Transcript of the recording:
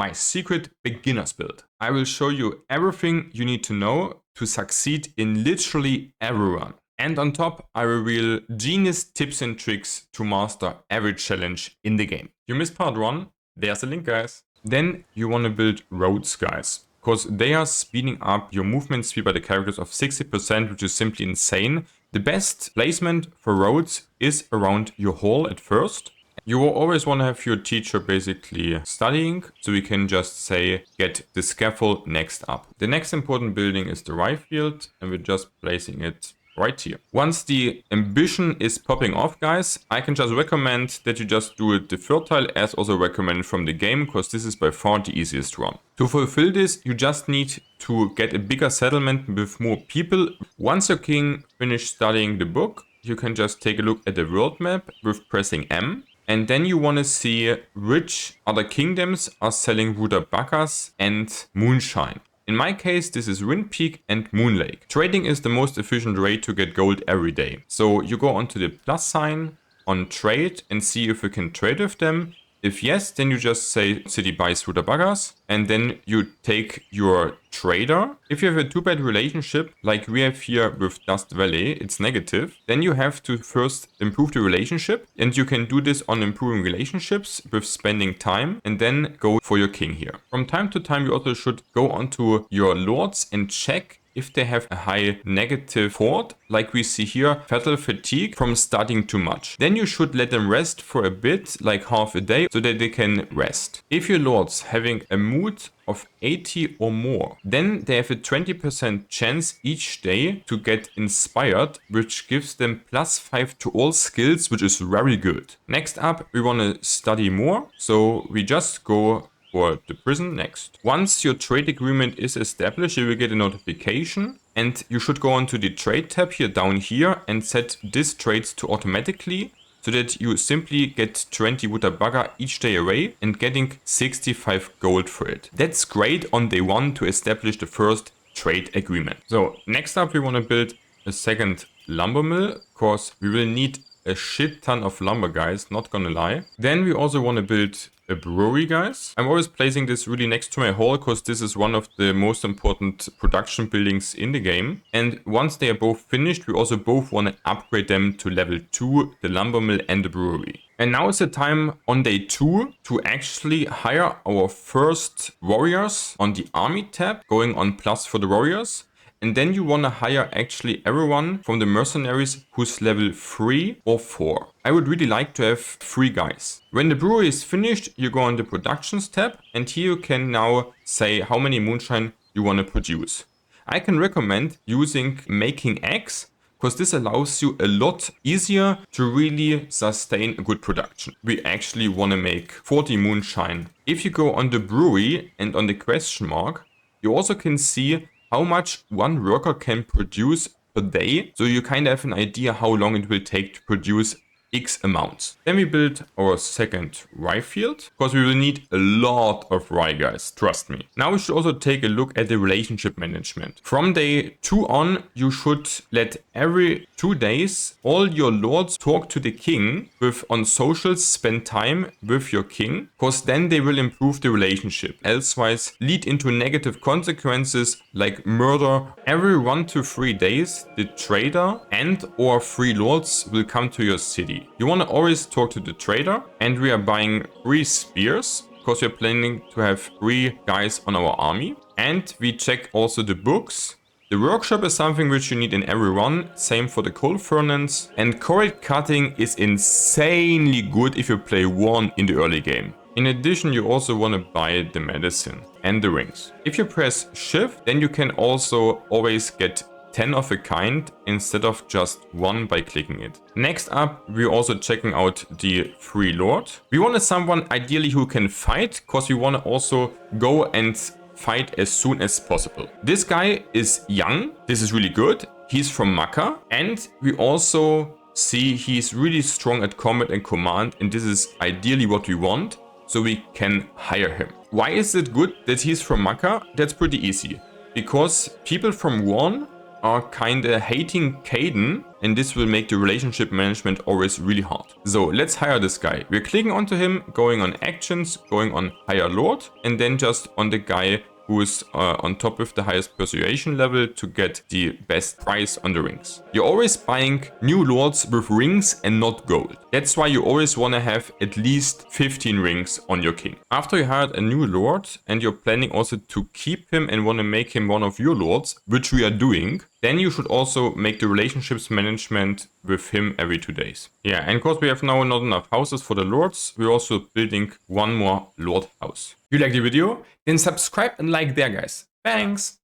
my secret beginner's build. I will show you everything you need to know to succeed in literally every run. And on top, I reveal genius tips and tricks to master every challenge in the game. You missed part 1? There's a link, guys. Then you want to build roads, guys, because they are speeding up your movement speed by the characters of 60%, which is simply insane. The best placement for roads is around your hall at first. You will always want to have your teacher basically studying, so we can just say get the scaffold next up. The next important building is the rye field, and we're just placing it right here. Once the ambition is popping off, guys, I can just recommend that you just do it the fertile as also recommended from the game, because this is by far the easiest run. To fulfill this, you just need to get a bigger settlement with more people. Once your king finished studying the book, you can just take a look at the world map with pressing M. And then you want to see which other kingdoms are selling rutabagas and moonshine. In my case, this is Wind Peak and Moon Lake. Trading is the most efficient way to get gold every day. So you go onto the plus sign on trade and see if you can trade with them. If yes, then you just say city buys rutabagas, and then you take your trader. If you have a too bad relationship, like we have here with Dust Valley, it's negative, then you have to first improve the relationship, and you can do this on improving relationships with spending time, and then go for your king here. From time to time, you also should go onto your lords and check if they have a high negative fort, like we see here, fatal fatigue from studying too much. Then you should let them rest for a bit, like half a day, so that they can rest. If your lords having a mood of 80 or more, then they have a 20% chance each day to get inspired, which gives them +5 to all skills, which is very good. Next up, we want to study more, so we just go for the prison next. Once your trade agreement is established, you will get a notification, and you should go onto the trade tab here down here and set this trades to automatically, so that you simply get 20 rutabaga each day away and getting 65 gold for it. That's great on day 1 to establish the first trade agreement. So next up, we want to build a second lumber mill, because we will need a shit ton of lumber, guys, not gonna lie. Then we also want to build a brewery, guys. I'm always placing this really next to my hall, because this is one of the most important production buildings in the game. And once they are both finished, we also both want to upgrade them to level 2, the lumber mill and the brewery. And now is the time on day 2 to actually hire our first warriors on the army tab, going on plus for the warriors. And then you want to hire actually everyone from the mercenaries who's level 3 or 4. I would really like to have 3 guys. When the brewery is finished, you go on the productions tab, and here you can now say how many moonshine you want to produce. I can recommend using making X, because this allows you a lot easier to really sustain a good production. We actually want to make 40 moonshine. If you go on the brewery and on the question mark, you also can see how much one worker can produce per day, so you kind of have an idea how long it will take to produce X amounts. Then we build our second rye field, because we will need a lot of rye, guys, trust me. Now we should also take a look at the relationship management. From day 2 on, you should let every 2 days all your lords talk to the king, with on socials spend time with your king, because then they will improve the relationship. Elsewise lead into negative consequences like murder. Every 1 to 3 days, the trader and or 3 lords will come to your city. You want to always talk to the trader, and we are buying 3 spears, because we're planning to have 3 guys on our army. And we check also the books. The workshop is something which you need in every run, same for the coal furnace. And coral cutting is insanely good if you play 1 in the early game. In addition, you also want to buy the medicine and the rings. If you press shift, then you can also always get 10 of a kind instead of just 1 by clicking it. Next up, we're also checking out the 3 lord. We want someone ideally who can fight, because we want to also go and fight as soon as possible. This guy is young. This is really good. He's from Maka, and we also see he's really strong at combat and command, and this is ideally what we want, so we can hire him. Why is it good that he's from Maka? That's pretty easy, because people from 1 are kinda hating Caden, and this will make the relationship management always really hard. So let's hire this guy. We're clicking onto him, going on actions, going on hire lord, and then just on the guy who is on top with the highest persuasion level to get the best price on the rings. You're always buying new lords with rings and not gold. That's why you always want to have at least 15 rings on your king. After you hired a new lord and you're planning also to keep him and want to make him one of your lords, which we are doing, then you should also make the relationships management with him every 2 days. Yeah, and of course we have now not enough houses for the lords. We're also building one more lord house. If you like the video, then subscribe and like there, guys. Thanks!